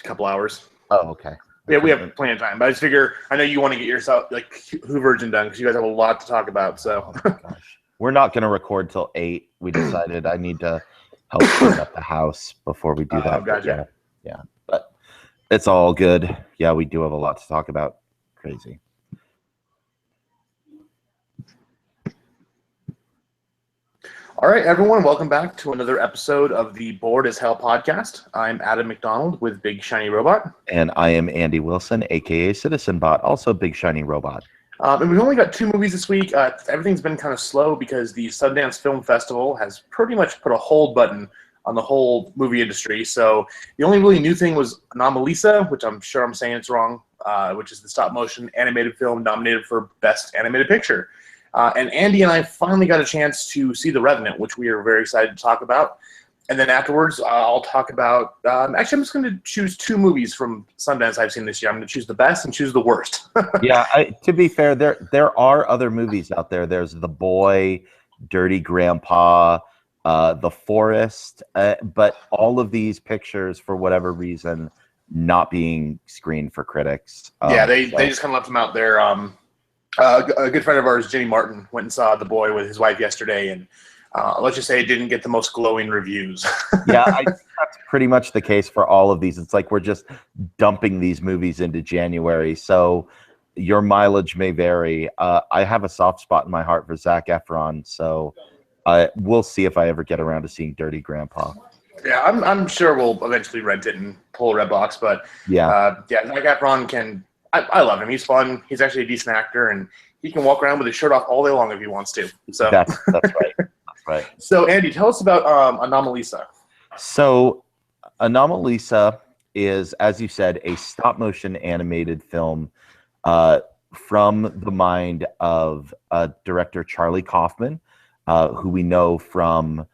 a couple hours. Oh, okay. Yeah, we have plenty of time. But I just figure, I know you want to get yourself like Hoovergen done because you guys have a lot to talk about. So, oh, gosh, we're not going to record till 8. We decided I need to help clean up the house before we do that. Gotcha. Yeah, but it's all good. Yeah, we do have a lot to talk about. Crazy. All right, everyone, welcome back to another episode of the Bored as Hell podcast. I'm Adam McDonald with Big Shiny Robot. And I am Andy Wilson, a.k.a. Citizen Bot, also Big Shiny Robot. And we've only got 2 movies this week. Everything's been kind of slow because the Sundance Film Festival has pretty much put a hold button on the whole movie industry. So the only really new thing was Anamolisa, which I'm sure I'm saying it's wrong, which is the stop-motion animated film nominated for Best Animated Picture. And Andy and I finally got a chance to see The Revenant, which we are very excited to talk about. And then afterwards, I'll talk about... actually, I'm just going to choose 2 movies from Sundance I've seen this year. I'm going to choose the best and choose the worst. Yeah, to be fair, there are other movies out there. There's The Boy, Dirty Grandpa, The Forest, but all of these pictures, for whatever reason, not being screened for critics. Yeah, they just kind of left them out there. A good friend of ours, Jenny Martin, went and saw The Boy with his wife yesterday, and let's just say it didn't get the most glowing reviews. Yeah, I think that's pretty much the case for all of these. It's like we're just dumping these movies into January, so your mileage may vary. I have a soft spot in my heart for Zac Efron, so we'll see if I ever get around to seeing Dirty Grandpa. Yeah, I'm sure we'll eventually rent it and pull a Redbox, but Zac Efron can... I love him. He's fun. He's actually a decent actor, and he can walk around with his shirt off all day long if he wants to. So that's right. That's right. So, Andy, tell us about Anamolisa. So, Anamolisa is, as you said, a stop-motion animated film from the mind of director Charlie Kaufman, who we know from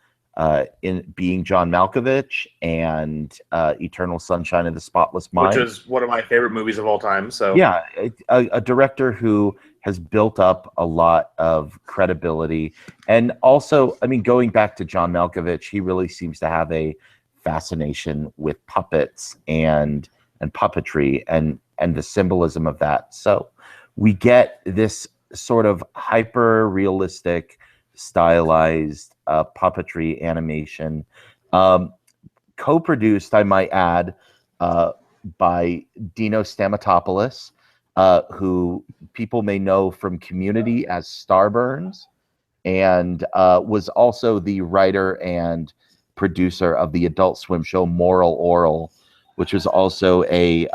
in Being John Malkovich and Eternal Sunshine of the Spotless Mind, which is one of my favorite movies of all time. So yeah, a director who has built up a lot of credibility, and also, I mean, going back to John Malkovich, he really seems to have a fascination with puppets and puppetry and the symbolism of that. So we get this sort of hyper realistic, stylized puppetry animation, co-produced, I might add, by Dino Stamatopoulos, who people may know from Community as Starburns, and was also the writer and producer of the Adult Swim show Moral Oral, which was also a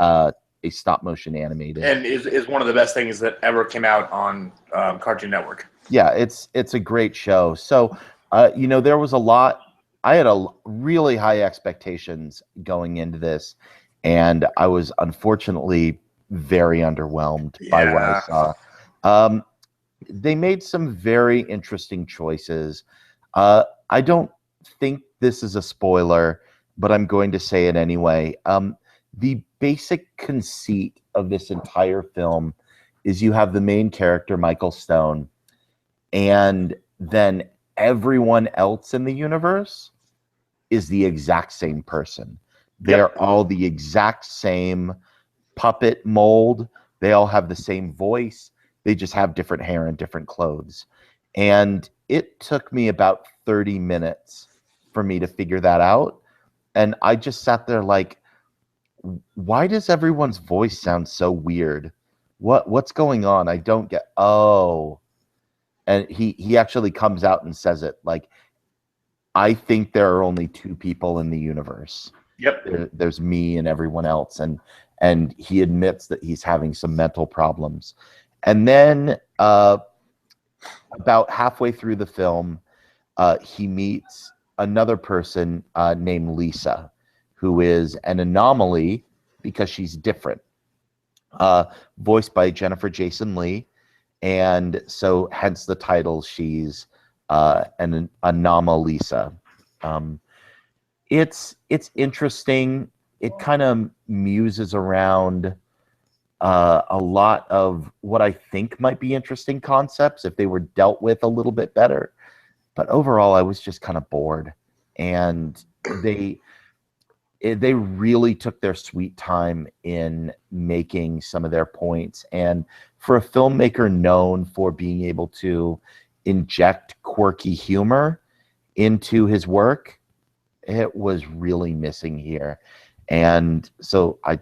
stop-motion animated. And is one of the best things that ever came out on Cartoon Network. Yeah, it's a great show. So, there was a lot. I had really high expectations going into this, and I was unfortunately very underwhelmed by what I saw. They made some very interesting choices. I don't think this is a spoiler, but I'm going to say it anyway. The basic conceit of this entire film is you have the main character, Michael Stone, and then everyone else in the universe is the exact same person. They're all the exact same puppet mold. They all have the same voice. They just have different hair and different clothes. And it took me about 30 minutes for me to figure that out. And I just sat there like, why does everyone's voice sound so weird? What's going on? I don't get. Oh. And he actually comes out and says it, like, I think there are only 2 people in the universe. Yep. There's me and everyone else. And he admits that he's having some mental problems. And then about halfway through the film, he meets another person named Lisa, who is an anomaly because she's different, voiced by Jennifer Jason Leigh. And so hence the title, she's an Anamolisa. It's interesting. It kind of muses around a lot of what I think might be interesting concepts if they were dealt with a little bit better. But overall, I was just kind of bored. And they really took their sweet time in making some of their points. And for a filmmaker known for being able to inject quirky humor into his work, it was really missing here. And so I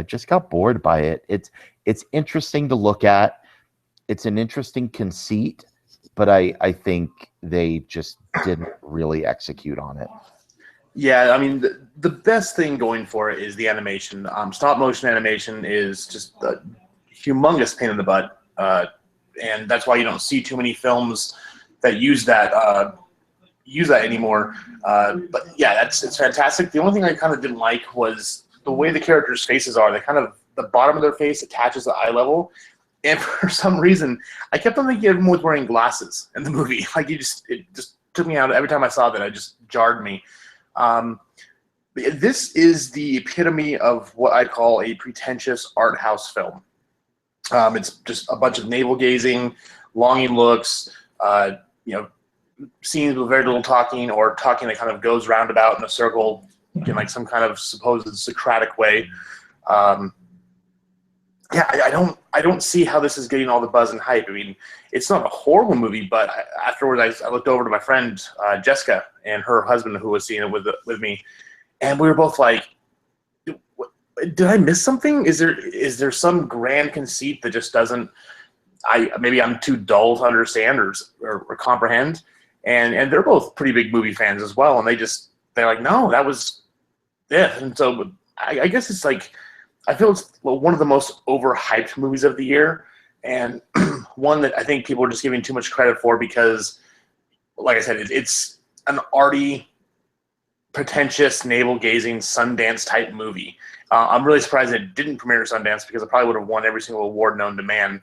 just got bored by it. It's interesting to look at. It's an interesting conceit, but I think they just didn't really execute on it. Yeah, I mean, the best thing going for it is the animation. Stop motion animation is just a humongous pain in the butt, and that's why you don't see too many films that use that anymore. But yeah, it's fantastic. The only thing I kind of didn't like was the way the characters' faces are. They kind of, the bottom of their face attaches to eye level, and for some reason, I kept on thinking everyone was wearing glasses in the movie. Like it just took me out every time I saw that. It just jarred me. This is the epitome of what I call a pretentious art house film. It's just a bunch of navel gazing, longing looks, scenes with very little talking, or talking that kind of goes roundabout in a circle in like some kind of supposed Socratic way. I don't see how this is getting all the buzz and hype. I mean, it's not a horrible movie, but afterwards I looked over to my friend Jessica and her husband, who was seeing it with me, and we were both like, "Did I miss something? Is there some grand conceit that just doesn't? Maybe I'm too dull to understand or comprehend." And they're both pretty big movie fans as well, and they're like, "No, that was it." And so I guess it's like, I feel it's one of the most overhyped movies of the year, and one that I think people are just giving too much credit for because, like I said, it's an arty, pretentious, navel-gazing Sundance type movie. I'm really surprised it didn't premiere at Sundance because it probably would have won every single award known to man,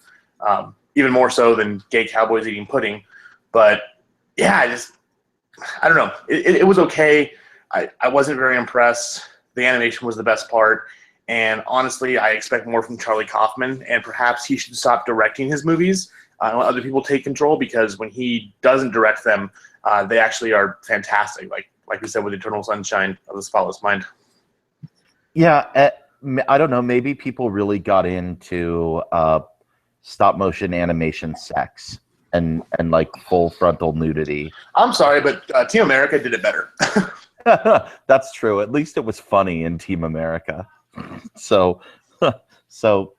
even more so than Gay Cowboys Eating Pudding. But yeah, I don't know. It was okay. I wasn't very impressed. The animation was the best part. And honestly, I expect more from Charlie Kaufman, and perhaps he should stop directing his movies and let other people take control, because when he doesn't direct them, they actually are fantastic. Like we said with Eternal Sunshine of the Spotless Mind. Yeah, I don't know. Maybe people really got into stop motion animation sex and like full frontal nudity. I'm sorry, but Team America did it better. That's true. At least it was funny in Team America. So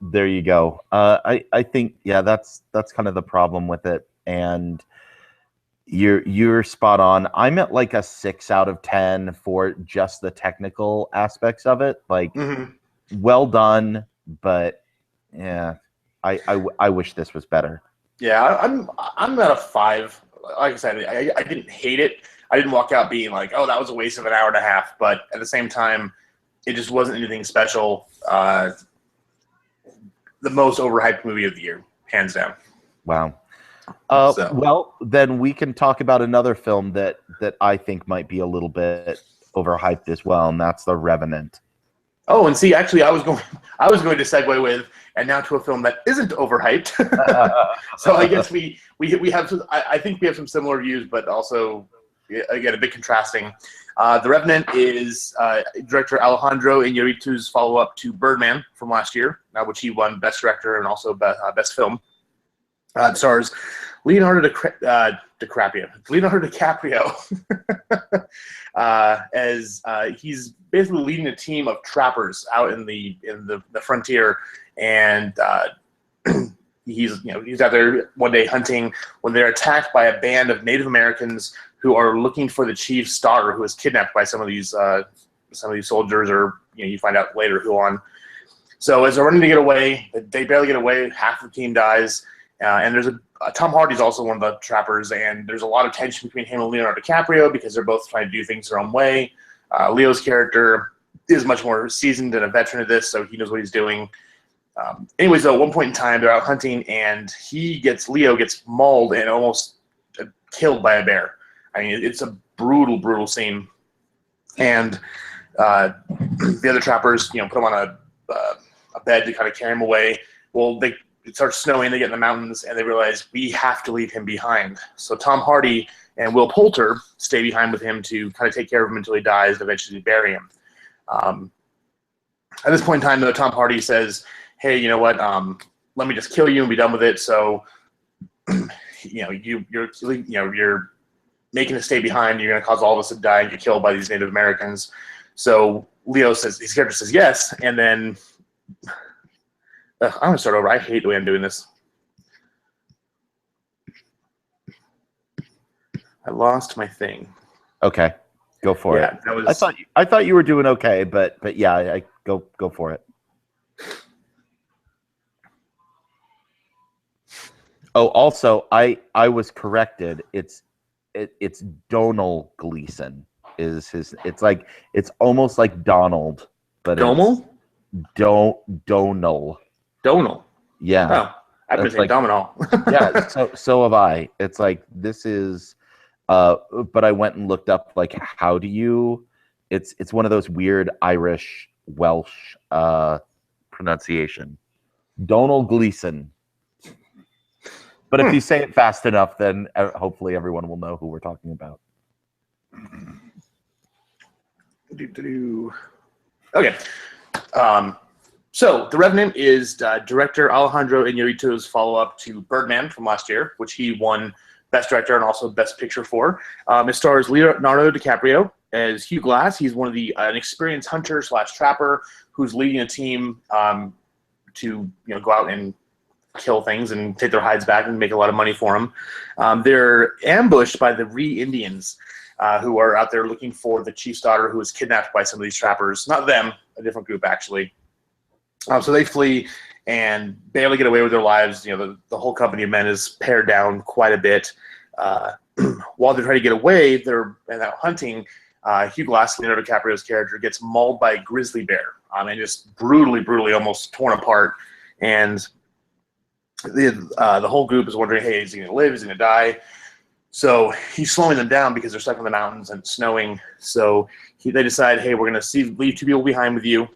there you go. I think, yeah, that's kind of the problem with it. And you're spot on. I'm at like a 6 out of 10 for just the technical aspects of it. Like, well done, but yeah, I wish this was better. Yeah, I'm at a 5. Like I said, I didn't hate it. I didn't walk out being like, oh, that was a waste of an hour and a half. But at the same time, it just wasn't anything special. The most overhyped movie of the year, hands down. Wow. Well, then we can talk about another film that I think might be a little bit overhyped as well, and that's The Revenant. Oh, and see, actually, I was going to segue with, and now to a film that isn't overhyped. So I guess we have some, I think we have some similar views, but also, again, a bit contrasting. The Revenant is director Alejandro Iñárritu's follow-up to Birdman from last year, which he won Best Director and also Best Film. It stars Leonardo DiCaprio as he's basically leading a team of trappers out in the frontier, and he's out there one day hunting when they're attacked by a band of Native Americans who are looking for the chief's daughter, who was kidnapped by some of these soldiers, or you find out later who on. So as they're running to get away, they barely get away. Half the team dies. And there's Tom Hardy's also one of the trappers, and there's a lot of tension between him and Leonardo DiCaprio because they're both trying to do things their own way. Leo's character is much more seasoned and a veteran of this, so he knows what he's doing. Anyways, though, at one point in time, they're out hunting, and Leo gets mauled and almost killed by a bear. I mean, it's a brutal, brutal scene. And the other trappers, put him on a bed to kind of carry him away. Well, it starts snowing, they get in the mountains, and they realize we have to leave him behind. So Tom Hardy and Will Poulter stay behind with him to kind of take care of him until he dies and eventually bury him. At this point in time, though, Tom Hardy says, "Hey, you know what? Let me just kill you and be done with it." So, you're making us stay behind. You're going to cause all of us to die and get killed by these Native Americans. So his character says yes, and then I'm going to start over. I hate the way I'm doing this. I lost my thing. Okay, go for it. That was... I thought you were doing okay, but yeah, I go for it. Oh, also, I was corrected. It's Donal Gleason is his. It's almost like Donald, but Donal. Donal. Donal. Yeah. Oh, I've been saying Domino. Yeah. So have I. It's like this is. But I went and looked up how do you? It's one of those weird Irish Welsh pronunciation. Donal Gleason. But if you say it fast enough, then hopefully everyone will know who we're talking about. Okay. So The Revenant is director Alejandro Iñárritu's follow-up to Birdman from last year, which he won Best Director and also Best Picture for. It stars Leonardo DiCaprio as Hugh Glass. He's one of an experienced hunter / trapper who's leading a team to go out and kill things and take their hides back and make a lot of money for them. They're ambushed by the Ree Indians, who are out there looking for the chief's daughter who was kidnapped by some of these trappers. Not them, a different group actually. So they flee and barely get away with their lives. The whole company of men is pared down quite a bit. While they're trying to get away, they're out hunting. Hugh Glass, Leonardo DiCaprio's character, gets mauled by a grizzly bear and just brutally almost torn apart. And the whole group is wondering, hey, is he going to live? Is he going to die? So he's slowing them down because they're stuck in the mountains and it's snowing. So they decide, hey, we're going to leave 2 people behind with you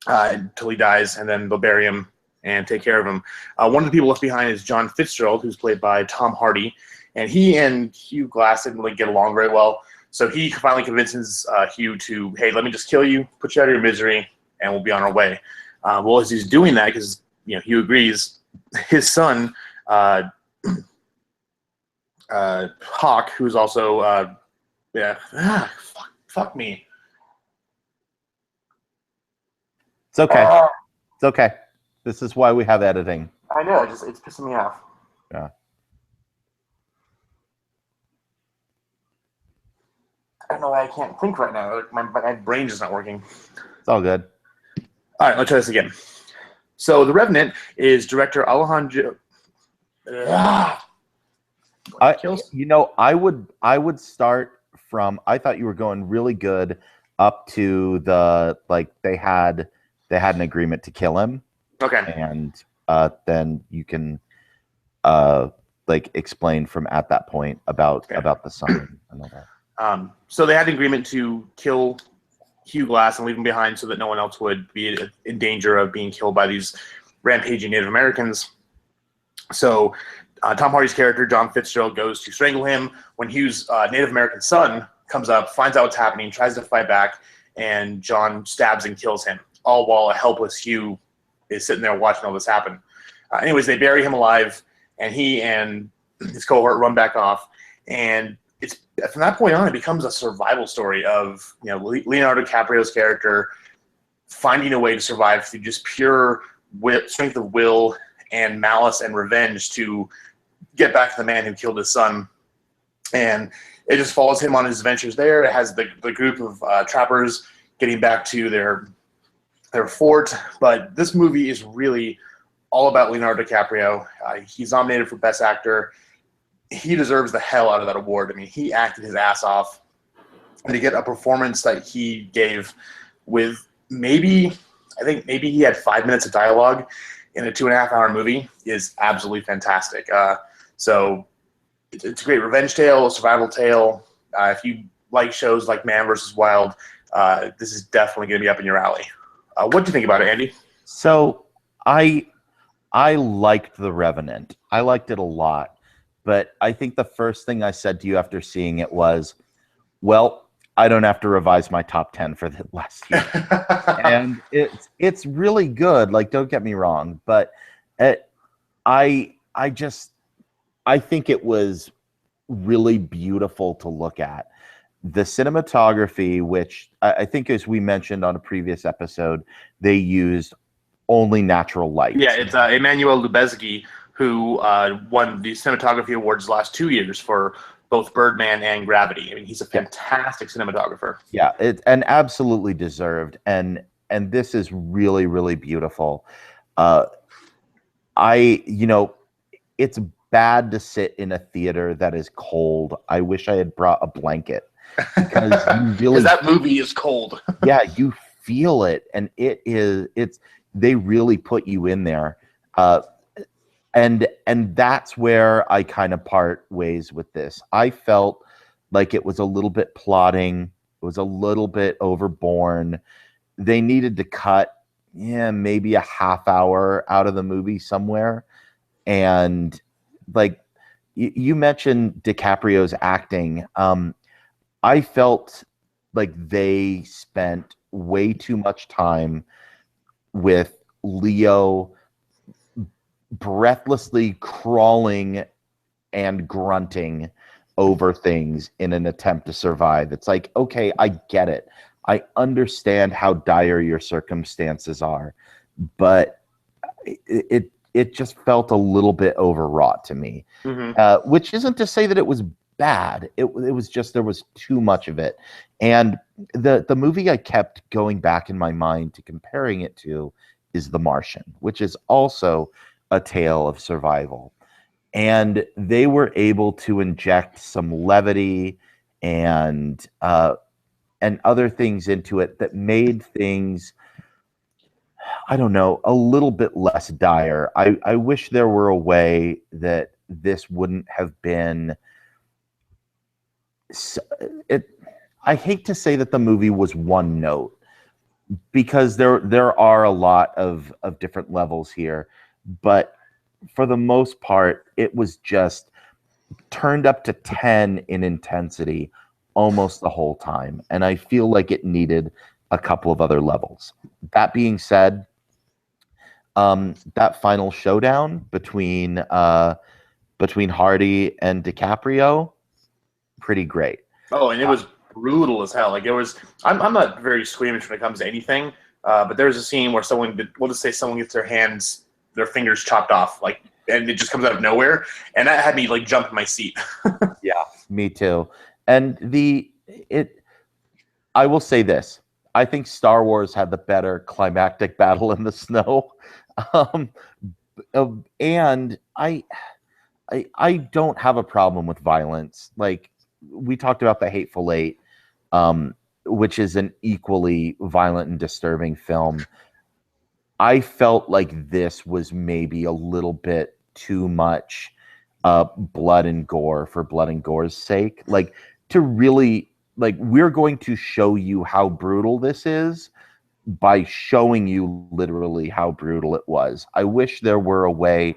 until he dies, and then they'll bury him and take care of him. One of the people left behind is John Fitzgerald, who's played by Tom Hardy. And he and Hugh Glass didn't really get along very well. So he finally convinces Hugh to, hey, let me just kill you, put you out of your misery, and we'll be on our way. Well, as he's doing that, because Hugh agrees, his son, Hawk, who's also, fuck me. It's okay. It's okay. This is why we have editing. I know, it's pissing me off. Yeah. I don't know why I can't think right now. My brain is not working. It's all good. All right, let's try this again. So The Revenant is director Alejandro. I would start from. I thought you were going really good up to the they had an agreement to kill him. Okay. And then you can explain from at that point about the son and all that. So they had an agreement to kill Hugh Glass and leave him behind so that no one else would be in danger of being killed by these rampaging Native Americans. So Tom Hardy's character, John Fitzgerald, goes to strangle him. When Hugh's Native American son comes up, finds out what's happening, tries to fight back, and John stabs and kills him, all while a helpless Hugh is sitting there watching all this happen. Anyways, they bury him alive, and he and his cohort run back off. And it's from that point on, it becomes a survival story of Leonardo DiCaprio's character finding a way to survive through just pure strength of will and malice and revenge to get back to the man who killed his son. And it just follows him on his adventures there. It has the group of trappers getting back to their fort. But this movie is really all about Leonardo DiCaprio. He's nominated for Best Actor. He deserves the hell out of that award. I mean, he acted his ass off. And to get a performance that he gave with maybe he had 5 minutes of dialogue in a 2.5-hour movie is absolutely fantastic. So it's a great revenge tale, a survival tale. If you like shows like Man vs. Wild, this is definitely going to be up in your alley. What do you think about it, Andy? So I liked The Revenant. I liked it a lot. But I think the first thing I said to you after seeing it was, well, I don't have to revise my top 10 for the last year. And it's really good. Like, don't get me wrong, but it, I just I think it was really beautiful to look at. The cinematography, which I think, as we mentioned on a previous episode, they used only natural Yeah, lights. it's Emmanuel Lubezki, who won the cinematography awards the last 2 years for both Birdman and Gravity. I mean, he's a fantastic cinematographer. Yeah, and absolutely deserved. And this is really, really beautiful. Uh, it's bad to sit in a theater that is cold. I wish I had brought a blanket because you really, because that movie is cold. yeah, you feel it, and it's they really put you in there. Uh, and that's where I kind of part ways with this. I felt like it was a little bit plotting. It was a little bit overborne. They needed to cut, yeah, maybe a half hour out of the movie somewhere. And like you mentioned DiCaprio's acting. I felt like they spent way too much time with Leo breathlessly crawling and grunting over things in an attempt to survive. It's like, okay, I get it. I understand how dire your circumstances are, but it just felt a little bit overwrought to me. Which isn't to say that it was bad. It was just there was too much of it. And the movie I kept going back in my mind to comparing it to is The Martian, which is also a tale of survival. And they were able to inject some levity and other things into it that made things, I don't know, a little bit less dire. I wish there were a way that this wouldn't have been it. I hate to say that the movie was one note, because there are a lot of different levels here, but for the most part, it was just turned up to 10 in intensity almost the whole time. And I feel like it needed a couple of other levels. That being said, that final showdown between Hardy and DiCaprio, pretty great. Oh, and it was brutal as hell. Like, it was. I'm not very squeamish when it comes to anything, but there's a scene where we'll just say someone gets their fingers chopped off, like, and it just comes out of nowhere, and that had me like jump in my seat. Yeah, me too. And I will say this: I think Star Wars had the better climactic battle in the snow, um, and I don't have a problem with violence. Like, we talked about The Hateful Eight, which is an equally violent and disturbing film. I felt like this was maybe a little bit too much blood and gore for blood and gore's sake. Like, to really, like, we're going to show you how brutal this is by showing you literally how brutal it was. I wish there were a way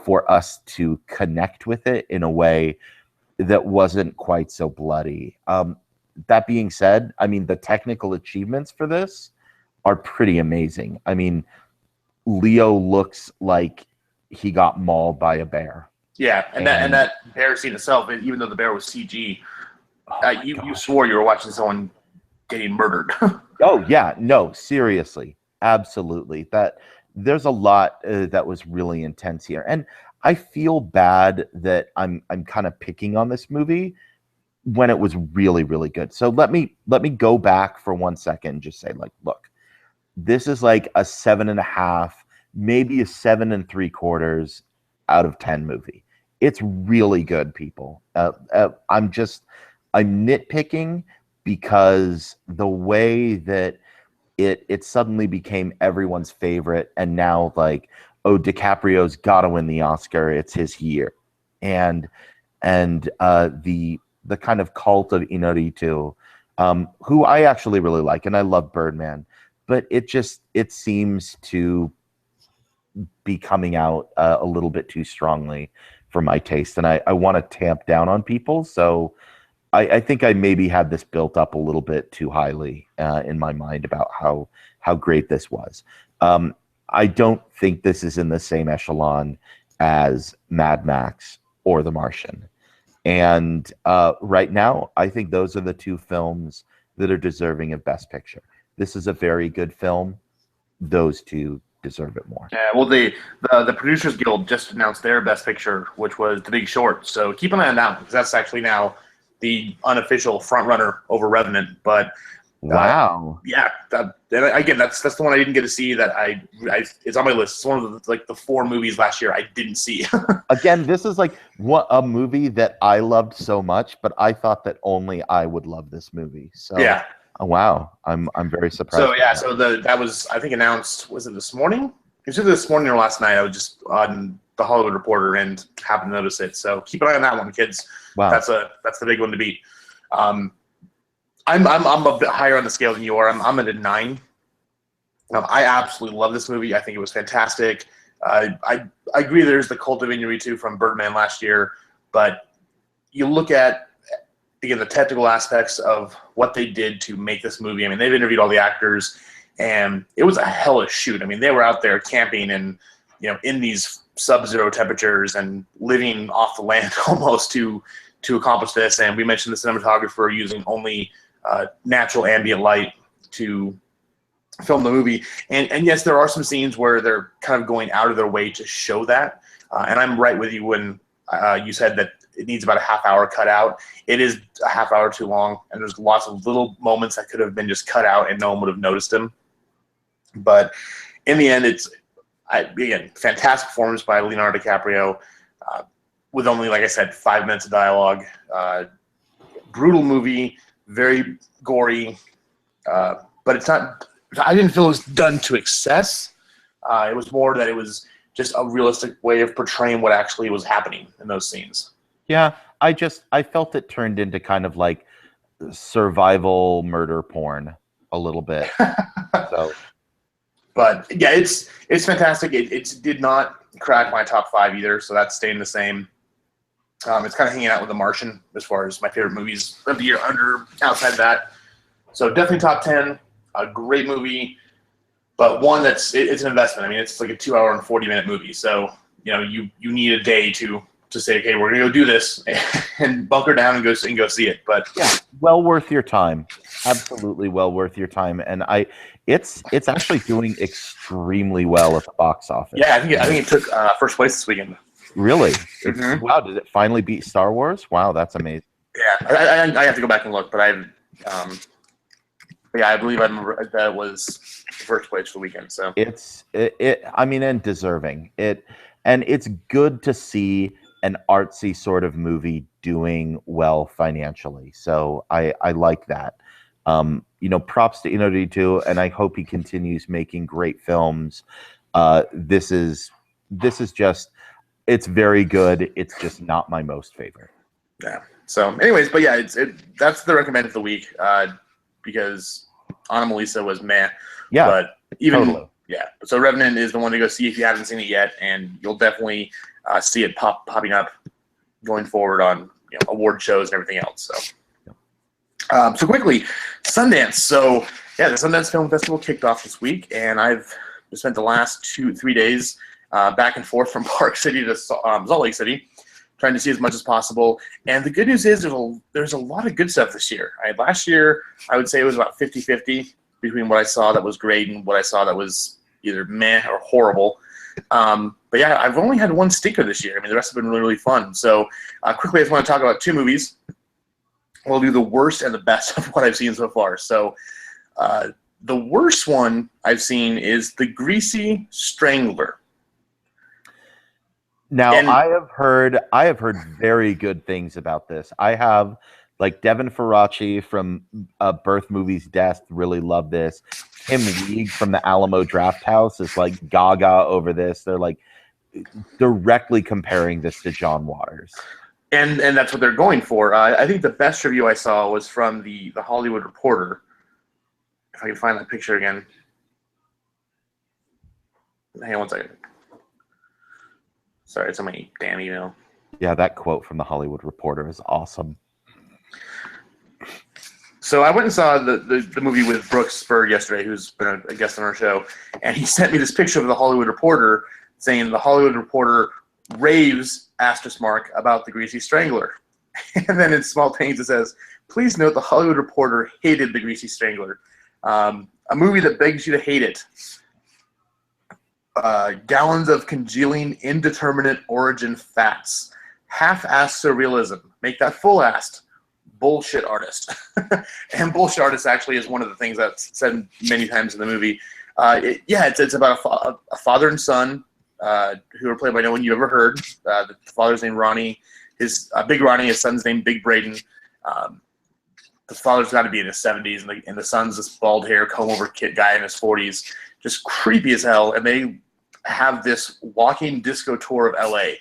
for us to connect with it in a way that wasn't quite so bloody. That being said, I mean, the technical achievements for this are pretty amazing. I mean, Leo looks like he got mauled by a bear. Yeah, and that bear scene itself, even though the bear was CG, you swore you were watching someone getting murdered. Oh yeah, no, seriously, absolutely. There's a lot that was really intense here, and I feel bad that I'm kind of picking on this movie when it was really, really good. So let me go back for 1 second and just say, like, look, this is like a 7.5, maybe a 7.75 out of 10 movie. It's really good, people. I'm nitpicking because the way that it suddenly became everyone's favorite, and now, like, oh, DiCaprio's got to win the Oscar. It's his year, and the kind of cult of Inarritu, who I actually really like, and I love Birdman, but it seems to be coming out a little bit too strongly for my taste, and I want to tamp down on people. So I think I maybe had this built up a little bit too highly in my mind about how great this was. I don't think this is in the same echelon as Mad Max or The Martian. And right now, I think those are the two films that are deserving of Best Picture. This is a very good film. Those two deserve it more. Yeah, well, the Producers Guild just announced their Best Picture, which was The Big Short. So keep an eye on that one because that's actually now the unofficial front runner over Revenant. But Wow. yeah, and again, that's the one I didn't get to see. That it's on my list. It's one of the 4 movies last year I didn't see. Again, this is like a movie that I loved so much, but I thought that only I would love this movie. So Yeah. Wow, I'm very surprised. So yeah, so that was, I think, announced. Was it this morning? It was either this morning or last night. I was just on the Hollywood Reporter and happened to notice it. So keep an eye on that one, kids. Wow. That's the big one to beat. I'm a bit higher on the scale than you are. I'm at a 9. I absolutely love this movie. I think it was fantastic. I agree. There's the cult of Inarritu from Birdman last year, but you look at, again, the technical aspects of what they did to make this movie. I mean, they've interviewed all the actors, and it was a hellish shoot. I mean, they were out there camping and in these sub-zero temperatures and living off the land almost to accomplish this. And we mentioned the cinematographer using only natural ambient light to film the movie. And yes, there are some scenes where they're kind of going out of their way to show that. And I'm right with you when you said that it needs about a half hour cut out. It is a half hour too long, and there's lots of little moments that could have been just cut out and no one would have noticed them. But in the end, again, fantastic performance by Leonardo DiCaprio with only, like I said, 5 minutes of dialogue. Brutal movie, very gory, but it's not. I didn't feel it was done to excess. It was more that it was just a realistic way of portraying what actually was happening in those scenes. Yeah, I felt it turned into kind of like survival murder porn a little bit. So, but yeah, it's fantastic. It did not crack my top 5 either, so that's staying the same. It's kind of hanging out with The Martian as far as my favorite movies of the year outside that. So definitely top 10. A great movie, but one it's an investment. I mean, it's like a 2 hour and 40-minute movie. So you need a day to say, okay, we're gonna go do this and bunker down and go see it. But yeah, well worth your time. Absolutely well worth your time. And it's actually doing extremely well at the box office. Yeah, I think it took first place this weekend. Really? Mm-hmm. Wow! Did it finally beat Star Wars? Wow, that's amazing. Yeah, I have to go back and look, but I believe I remember that was first place for the weekend. So I mean, and deserving it, and it's good to see an artsy sort of movie doing well financially. So I like that. Props to Inarritu, and I hope he continues making great films. This is just, it's very good. It's just not my most favorite. Yeah. So anyways, but yeah, that's the recommended of the week because Anamolisa was meh. Yeah. But even totally. Yeah. So Revenant is the one to go see if you haven't seen it yet, and you'll definitely see it popping up going forward on award shows and everything else. So quickly, Sundance. So yeah, the Sundance Film Festival kicked off this week, and I've spent the last 2-3 days back and forth from Park City to Salt Lake City, trying to see as much as possible. And the good news is there's a lot of good stuff this year. Last year, I would say it was about 50-50 between what I saw that was great and what I saw that was either meh or horrible. But yeah, I've only had one stinker this year. I mean, the rest have been really, really fun. So quickly, I just want to talk about 2 movies. We'll do the worst and the best of what I've seen so far. So the worst one I've seen is The Greasy Strangler. Now, I have heard very good things about this. I have, like, Devin Faraci from Birth Movies Death really loved this. Tim League from the Alamo Draft House is like gaga over this. They're like directly comparing this to John Waters. And that's what they're going for. I think the best review I saw was from the Hollywood Reporter. If I can find that picture again. Hang on one second. Sorry, it's on my damn email. Yeah, that quote from the Hollywood Reporter is awesome. So I went and saw the movie with Brooks Bird yesterday, who's been a guest on our show, and he sent me this picture of the Hollywood Reporter saying the Hollywood Reporter raves * about the Greasy Strangler. And then in small pains it says, please note the Hollywood Reporter hated the Greasy Strangler. A movie that begs you to hate it. Gallons of congealing, indeterminate origin fats. Half-assed surrealism. Make that full-assed. Bullshit artist. And bullshit artist actually is one of the things that's said many times in the movie. It's about a father and son who are played by no one you ever heard. The father's named Ronnie. Big Ronnie, his son's named Big Braden. The father's got to be in his 70s, and the son's this bald hair, comb-over kid guy in his 40s. Just creepy as hell. And they have this walking disco tour of L.A.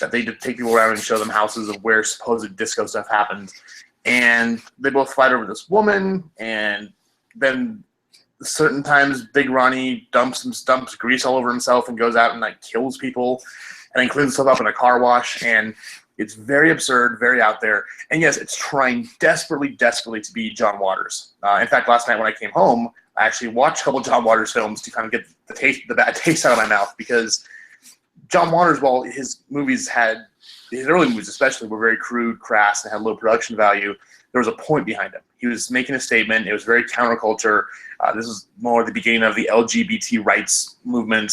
that they take people around and show them houses of where supposed disco stuff happened. And they both fight over this woman, and then certain times Big Ronnie dumps grease all over himself and goes out and kills people and then cleans himself up in a car wash. And it's very absurd, very out there. And yes, it's trying desperately to be John Waters. In fact, last night when I came home, I actually watched a couple John Waters films to kind of get the bad taste out of my mouth, because John Waters, while his early movies especially, were very crude, crass, and had low production value, there was a point behind him. He was making a statement. It was very counterculture. This was more the beginning of the LGBT rights movement.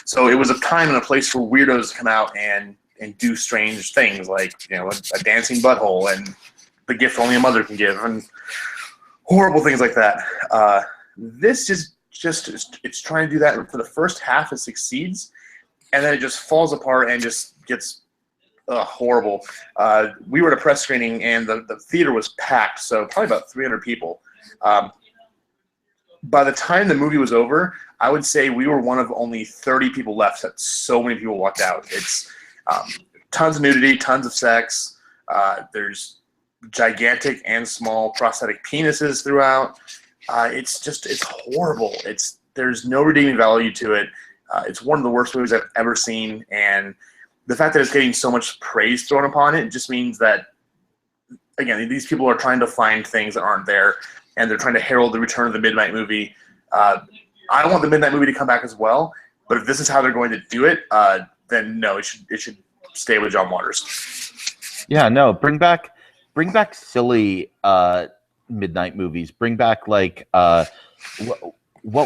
So it was a time and a place for weirdos to come out and do strange things, like a dancing butthole and the gift only a mother can give, and horrible things like that. This it's trying to do that. For the first half, it succeeds, and then it just falls apart and just gets horrible. We were at a press screening, and the theater was packed, so probably about 300 people. By the time the movie was over, I would say we were one of only 30 people left. That so many people walked out. It's tons of nudity, tons of sex. There's gigantic and small prosthetic penises throughout. It's horrible. There's no redeeming value to it. It's one of the worst movies I've ever seen, and the fact that it's getting so much praise thrown upon it just means that, again, these people are trying to find things that aren't there, and they're trying to herald the return of the Midnight Movie. I want the Midnight Movie to come back as well, but if this is how they're going to do it, then no, it should stay with John Waters. Yeah, no, bring back silly midnight movies. Bring back what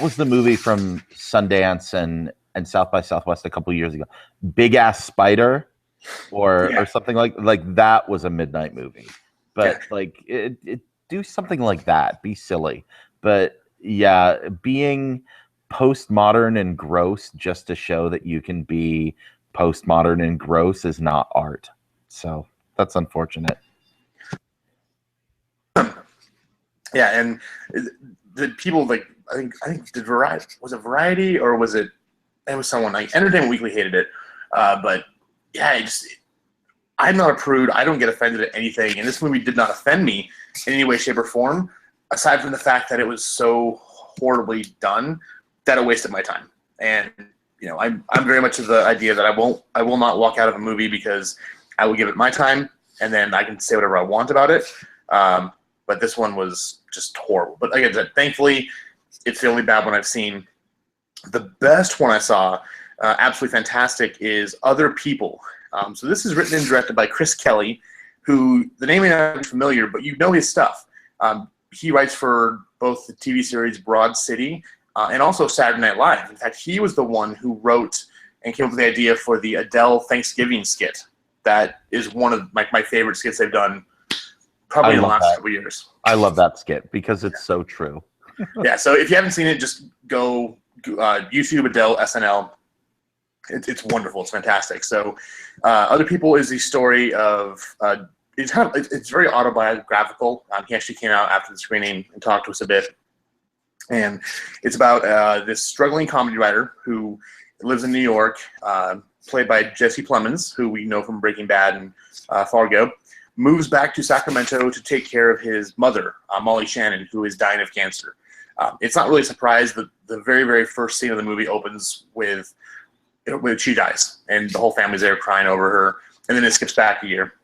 was the movie from Sundance and South by Southwest a couple years ago? Big Ass Spider, or something like that was a midnight movie. But do something like that. Be silly. But yeah, being postmodern and gross just to show that you can be postmodern and gross is not art. So that's unfortunate. Yeah, and the people I think did Variety or was it? It was someone Entertainment Weekly hated it, but yeah, I'm not a prude. I don't get offended at anything, and this movie did not offend me in any way, shape, or form. Aside from the fact that it was so horribly done that it wasted my time. And I'm very much of the idea that I will not walk out of a movie, because I will give it my time, and then I can say whatever I want about it. But this one was just horrible. But like I said, thankfully, it's the only bad one I've seen. The best one I saw, absolutely fantastic, is Other People. So this is written and directed by Chris Kelly, who, the name may not be familiar, but you know his stuff. He writes for both the TV series Broad City and also Saturday Night Live. In fact, he was the one who wrote and came up with the idea for the Adele Thanksgiving skit. That is one of my favorite skits they've done probably in the last couple years. I love that skit because it's so true. Yeah, so if you haven't seen it, just go YouTube Adele SNL. It's wonderful. It's fantastic. So Other People is the story of it's very autobiographical. He actually came out after the screening and talked to us a bit. And it's about this struggling comedy writer who lives in New York, played by Jesse Plemons, who we know from Breaking Bad and Fargo, moves back to Sacramento to take care of his mother, Molly Shannon, who is dying of cancer. It's not really a surprise that the very, very first scene of the movie opens with she dies, and the whole family's there crying over her, and then it skips back a year.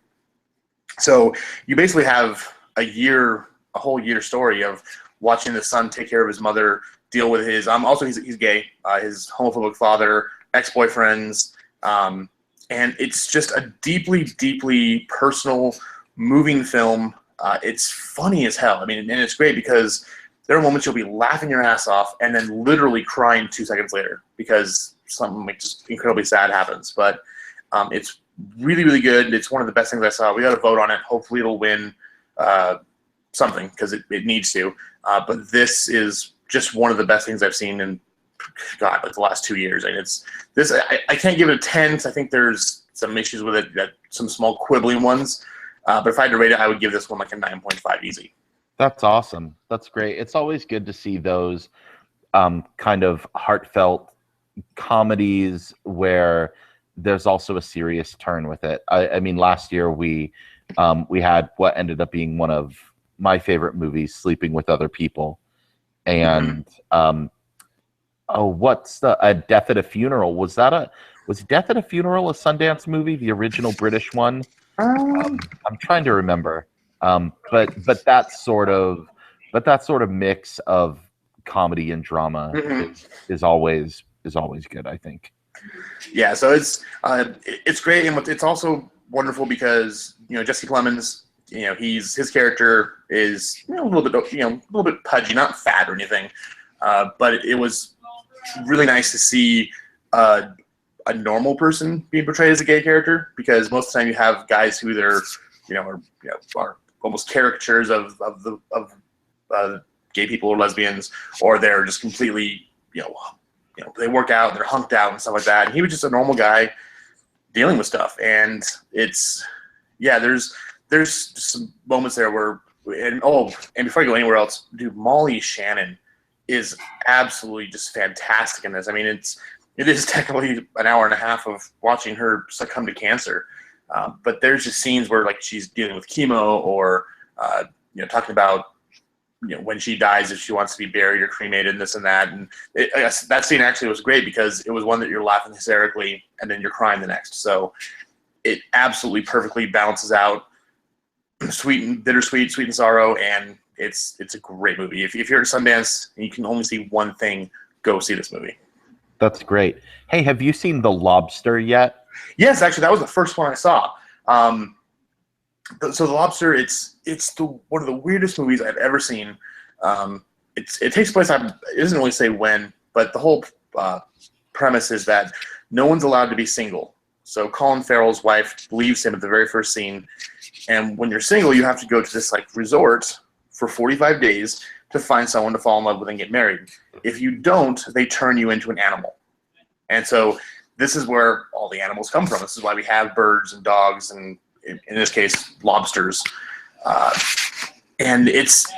So you basically have a whole year story of watching the son take care of his mother, deal with his also he's gay, his homophobic father, ex-boyfriends, and it's just a deeply, deeply personal, moving film. It's funny as hell. I mean, and it's great because there are moments you'll be laughing your ass off and then literally crying 2 seconds later because something like just incredibly sad happens. But it's really, really good. It's one of the best things I saw. We got to vote on it. Hopefully it'll win something because it needs to. But this is just one of the best things I've seen in, God, like the last 2 years. And it's this. I can't give it a 10 because I think there's some issues with it, some small quibbling ones. But if I had to rate it, I would give this one like a 9.5 easy. That's awesome. That's great. It's always good to see those kind of heartfelt comedies where there's also a serious turn with it. I mean, last year we had what ended up being one of my favorite movies, Sleeping with Other People, and what's the Death at a Funeral? Was Death at a Funeral a Sundance movie, the original British one? I'm trying to remember. But that sort of mix of comedy and drama is always good, I think. Yeah, so it's great, and it's also wonderful because Jesse Plemons, his character is a little bit pudgy, not fat or anything, but it was really nice to see a normal person being portrayed as a gay character, because most of the time you have guys who either are almost caricatures of gay people or lesbians, or they're just completely they work out, they're hunked out and stuff like that. And he was just a normal guy dealing with stuff, and there's some moments there where and before I go anywhere else, dude, Molly Shannon is absolutely just fantastic in this. I mean, it is technically an hour and a half of watching her succumb to cancer, but there's just scenes where like she's dealing with chemo, or talking about when she dies, if she wants to be buried or cremated and this and that. And I guess that scene actually was great because it was one that you're laughing hysterically and then you're crying the next. So it absolutely perfectly balances out sweet and bittersweet, sweet and sorrow, and it's a great movie. If you're at Sundance and you can only see one thing, go see this movie. That's great. Hey, have you seen The Lobster yet? Yes, actually, that was the first one I saw. So The Lobster, it's one of the weirdest movies I've ever seen. It takes place, it doesn't really say when, but the whole premise is that no one's allowed to be single. So Colin Farrell's wife leaves him at the very first scene, and when you're single, you have to go to this like resort for 45 days to find someone to fall in love with and get married. If you don't, they turn you into an animal. And so this is where all the animals come from. This is why we have birds and dogs and, in this case, lobsters. And it's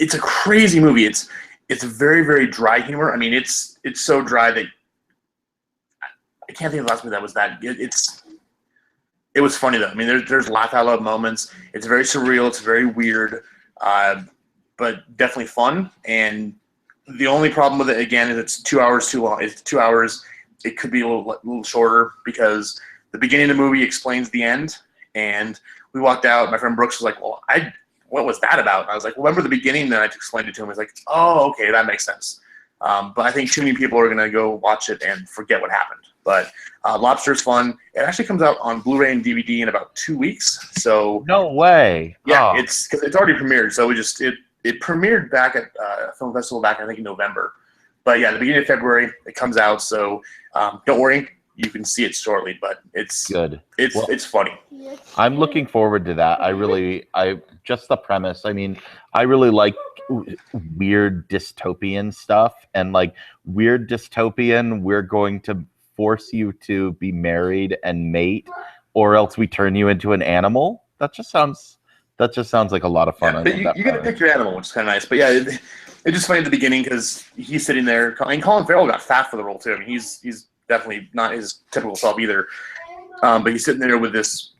a crazy movie. It's very, very dry humor. I mean, it's so dry that I can't think of the last movie that was that. It was funny though. I mean, there's laugh out loud moments. It's very surreal. It's very weird, but definitely fun. And the only problem with it again is it's 2 hours too long. It's 2 hours. It could be a little shorter because the beginning of the movie explains the end. And we walked out. My friend Brooks was like, "Well, what was that about?" And I was like, "Well, remember the beginning?" Then I explained it to him. He's like, "Oh, okay, that makes sense." But I think too many people are gonna go watch it and forget what happened. But Lobster's fun. It actually comes out on Blu-ray and DVD in about 2 weeks. So no way. Yeah, it's because it's already premiered. So it premiered back at a film festival back I think in November. But yeah, the beginning of February it comes out. So don't worry. You can see it shortly, but it's good. It's funny. I'm looking forward to that. I just the premise. I mean, I really like weird dystopian stuff, and like weird dystopian, we're going to force you to be married and mate, or else we turn you into an animal. That just sounds like a lot of fun. Yeah, you got to pick your animal, which is kind of nice. But yeah, it's just funny at the beginning because he's sitting there, and Colin Farrell got fat for the role too. I mean, he's definitely not his typical self either. But he's sitting there with this,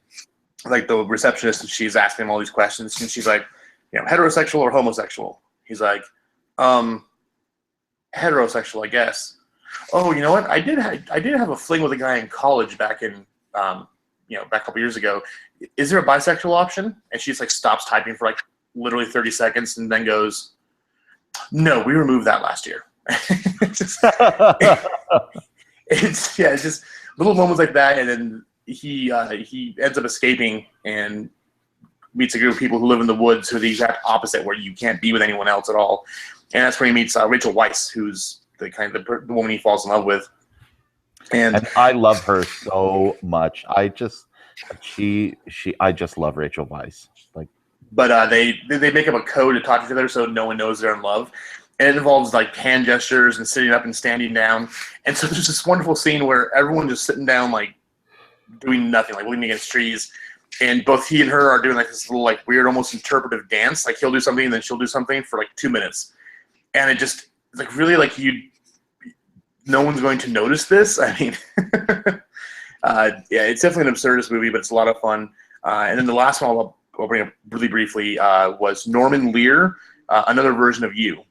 like the receptionist, and she's asking him all these questions, and she's like, heterosexual or homosexual? He's like, heterosexual, I guess. Oh, you know what? I did have a fling with a guy in college back in back a couple years ago, is there a bisexual option? And she just like stops typing for like literally 30 seconds and then goes, no, we removed that last year. it's just little moments like that, and then he ends up escaping and meets a group of people who live in the woods who are the exact opposite, where you can't be with anyone else at all. And that's where he meets Rachel Weisz, who's the woman he falls in love with. And I love her so much. I just love Rachel Weisz. But they make up a code to talk to each other so no one knows they're in love. And it involves like hand gestures and sitting up and standing down. And so there's this wonderful scene where everyone's just sitting down, like doing nothing, like leaning against trees. And both he and her are doing like this little like weird, almost interpretive dance. Like he'll do something and then she'll do something for like 2 minutes. And it just like really like no one's going to notice this. I mean, it's definitely an absurdist movie, but it's a lot of fun. And then the last one I'll bring up really briefly was Norman Lear, Another Version of You.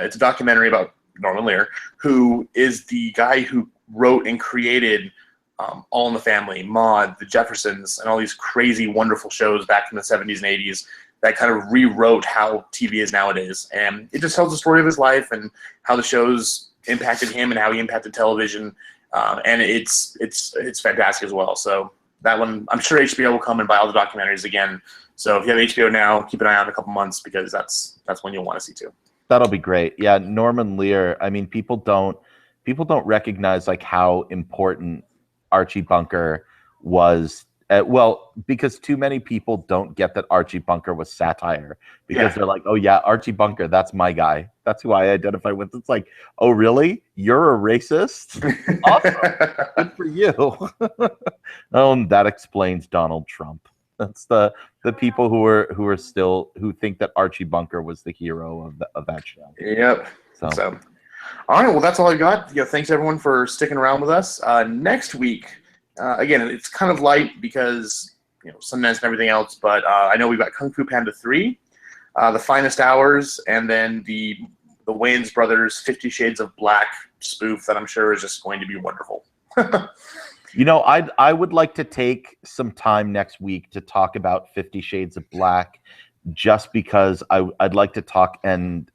It's a documentary about Norman Lear, who is the guy who wrote and created All in the Family, Maude, The Jeffersons, and all these crazy, wonderful shows back in the 70s and 80s that kind of rewrote how TV is nowadays. And it just tells the story of his life and how the shows impacted him and how he impacted television. And it's fantastic as well. So that one, I'm sure HBO will come and buy all the documentaries again. So if you have HBO now, keep an eye on in a couple months, because that's when you'll want to see too. That'll be great. Yeah, Norman Lear. I mean, people don't recognize like how important Archie Bunker was. Because too many people don't get that Archie Bunker was satire, because they're like, oh yeah, Archie Bunker, that's my guy. That's who I identify with. It's like, oh really? You're a racist? Awesome. Good for you. That explains Donald Trump. That's the people who think that Archie Bunker was the hero of that show. Yep. So, all right. Well, that's all I got. Thanks everyone for sticking around with us. Next week, again, it's kind of light because Sundance and everything else. But I know we've got Kung Fu Panda 3, The Finest Hours, and then the Wayans brothers 50 Shades of Black spoof that I'm sure is just going to be wonderful. I would like to take some time next week to talk about 50 Shades of Black, just because I'd like to talk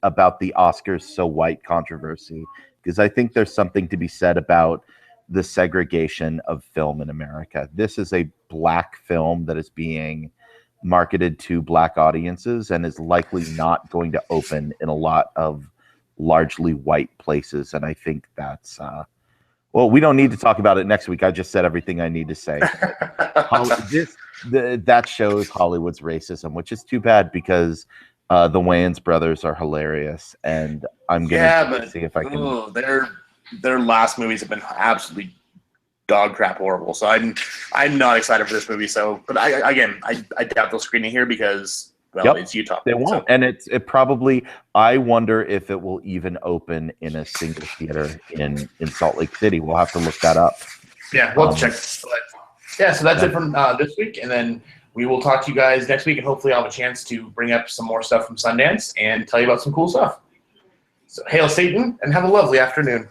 about the Oscars So White controversy, because I think there's something to be said about the segregation of film in America. This is a black film that is being marketed to black audiences and is likely not going to open in a lot of largely white places. And I think that's well, we don't need to talk about it next week. I just said everything I need to say. That shows Hollywood's racism, which is too bad, because the Wayans brothers are hilarious, and I'm gonna see if I can. Their last movies have been absolutely dog crap horrible. So I'm not excited for this movie. So, but I doubt they'll screen it here because it's Utah. They won't, and it probably. I wonder if it will even open in a single theater in Salt Lake City. We'll have to look that up. Yeah, we'll check. But, so that's it from this week, and then we will talk to you guys next week, and hopefully I'll have a chance to bring up some more stuff from Sundance and tell you about some cool stuff. So hail Satan, and have a lovely afternoon.